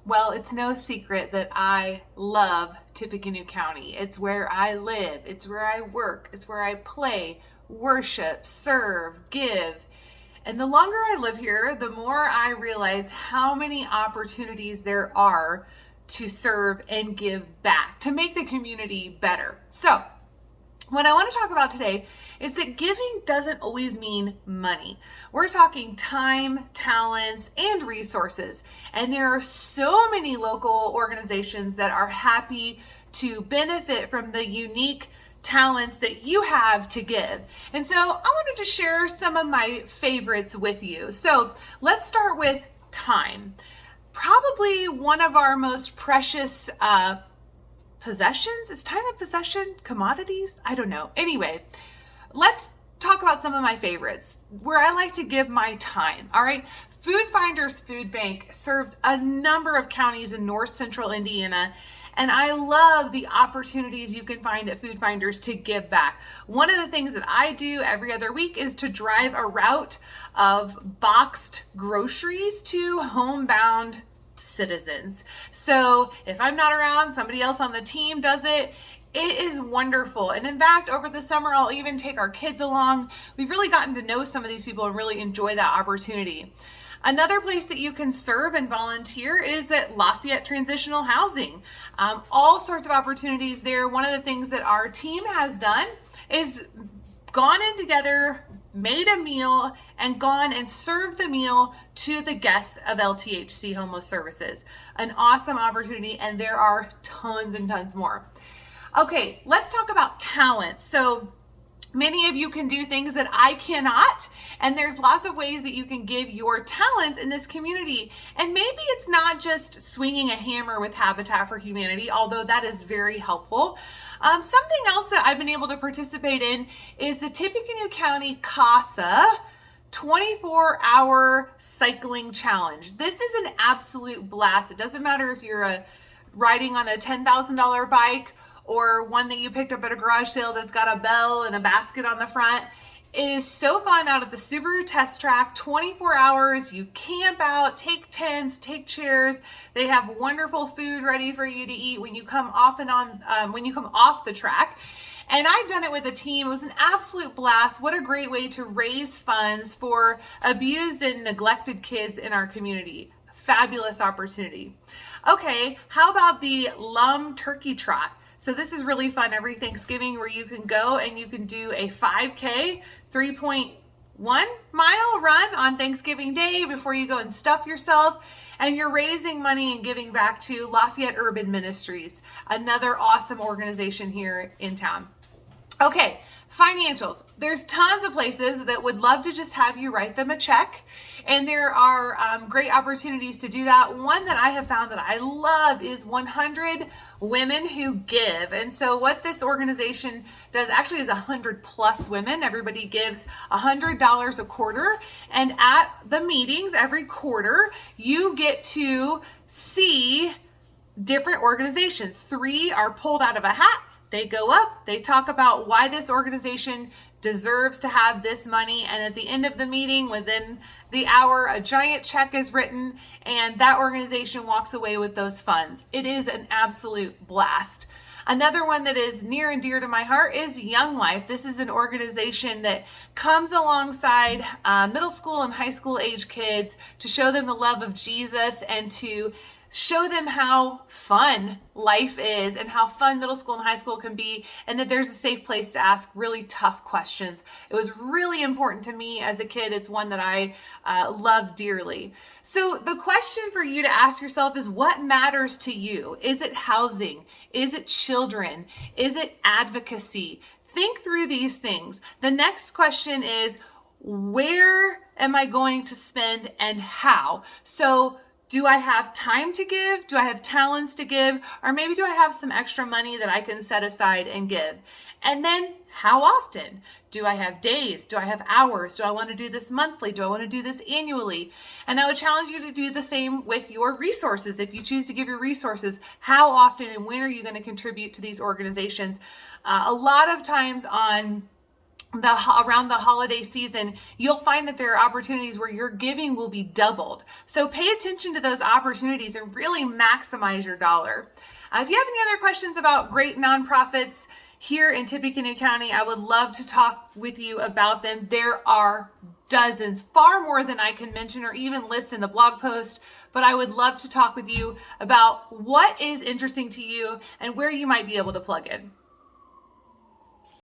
Well, it's no secret that I love Tippecanoe County. It's where I live, it's where I work, it's where I play, worship, serve, give. And the longer I live here, the more I realize how many opportunities there are to serve and give back, to make the community better. So, what I want to talk about today is that giving doesn't always mean money. We're talking time, talents, and resources. And there are so many local organizations that are happy to benefit from the unique talents that you have to give. And so I wanted to share some of my favorites with you. So let's start with time. Probably one of our most precious possessions. Is time a possession? Commodities? I don't know. Anyway, let's talk about some of my favorites where I like to give my time. All right. Food Finders Food Bank serves a number of counties in north central Indiana. And I love the opportunities you can find at Food Finders to give back. One of the things that I do every other week is to drive a route of boxed groceries to homebound citizens. So if I'm not around, somebody else on the team does it. It is wonderful. And in fact, over the summer, I'll even take our kids along. We've really gotten to know some of these people and really enjoy that opportunity. Another place that you can serve and volunteer is at Lafayette Transitional Housing. All sorts of opportunities there. One of the things that our team has done is gone in together, made a meal, and gone and served the meal to the guests of LTHC Homeless Services. An awesome opportunity, and there are tons and tons more. Okay, let's talk about talent. So many of you can do things that I cannot, and there's lots of ways that you can give your talents in this community. And maybe it's not just swinging a hammer with Habitat for Humanity, although that is very helpful. Something else that I've been able to participate in is the Tippecanoe County CASA 24-hour cycling challenge. This is an absolute blast. It doesn't matter if you're riding on a $10,000 bike or one that you picked up at a garage sale that's got a bell and a basket on the front. It is so fun out at the Subaru test track, 24 hours. You camp out, take tents, take chairs. They have wonderful food ready for you to eat when you come off the track. And I've done it with a team. It was an absolute blast. What a great way to raise funds for abused and neglected kids in our community. Fabulous opportunity. Okay, how about the LUM Turkey Trot? So this is really fun every Thanksgiving where you can go and you can do a 5K, 3.1 mile run on Thanksgiving Day before you go and stuff yourself. And you're raising money and giving back to Lafayette Urban Ministries, another awesome organization here in town. Okay, financials. There's tons of places that would love to just have you write them a check. And there are great opportunities to do that. One that I have found that I love is 100 Women Who Give. And so what this organization does actually is 100 plus women. Everybody gives $100 a quarter. And at the meetings every quarter, you get to see different organizations. 3 are pulled out of a hat. They go up, they talk about why this organization deserves to have this money, and at the end of the meeting, within the hour, a giant check is written, and that organization walks away with those funds. It is an absolute blast. Another one that is near and dear to my heart is Young Life. This is an organization that comes alongside middle school and high school age kids to show them the love of Jesus and to show them how fun life is and how fun middle school and high school can be, and that there's a safe place to ask really tough questions. It was really important to me as a kid. It's one that I love dearly. So the question for you to ask yourself is, what matters to you? Is it housing? Is it children? Is it advocacy? Think through these things. The next question is, where am I going to spend and how? So do I have time to give? Do I have talents to give? Or maybe do I have some extra money that I can set aside and give? And then how often? Do I have days? Do I have hours? Do I want to do this monthly? Do I want to do this annually? And I would challenge you to do the same with your resources. If you choose to give your resources, how often and when are you going to contribute to these organizations? A lot of times on around the holiday season, you'll find that there are opportunities where your giving will be doubled. So pay attention to those opportunities and really maximize your dollar. If you have any other questions about great nonprofits here in Tippecanoe County, I would love to talk with you about them. There are dozens, far more than I can mention or even list in the blog post, but I would love to talk with you about what is interesting to you and where you might be able to plug in.